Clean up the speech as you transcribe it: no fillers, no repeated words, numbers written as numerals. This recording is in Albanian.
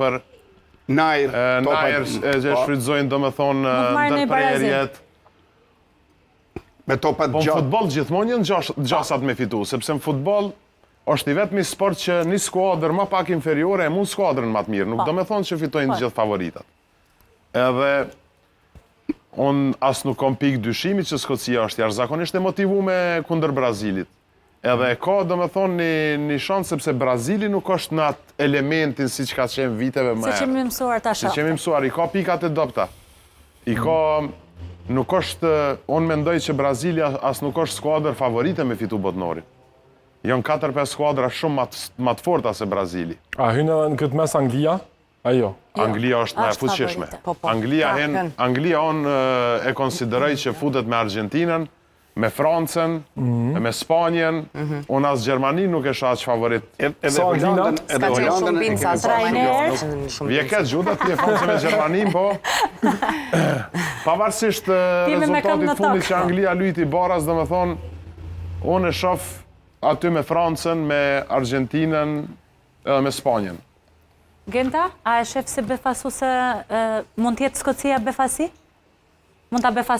për Nair që shfrytëzojnë domethënë ndërprerjet. Me topat Po në gjatë. futboll gjithmonë janë gjasat me fitu, sepse në futboll është i vetmi sport që një skuadër më pak inferiore e mund skuadrën më të mirë, nuk do me thonë që fitojnë gjithë favoritat. Edhe unë as nuk kom pikë dyshimi që Skocia është jashtëzakonisht e motivuar kundër Brazilit. Edhe ka do me thonë një shansë sepse Brazili nuk është në atë elementin si që ka qenë viteve më herët. Se që mi mësuar ta shaftë. Se që mi mësuar, i ka pikat e dopta. I ka, nuk është, unë mendoj që Brazili as nuk është skuadër favorite me fitu botënorin. Janë 4-5 skuadra shumë më të forta se Brazili. A hynë edhe në këtë mes Anglia? A jo? Anglia është më e fuqishme. Anglia unë e konsideroj që futet me Argentinën, me Francën, me Spanjen, unë as Gjermani nuk e shoh aq favorit. Edhe Hollandën Vje këtë gjudat, tje Francën me Gjermanin, po pavarësisht rezultatit fundit që Anglia lujti baraz, dhe me thonë, unë e shoh aty me Francën, me Argentinën edhe me Spanjen. Genta, a e shef si befasuese mund t'jetë Skocia befasi? Mund ta befasoj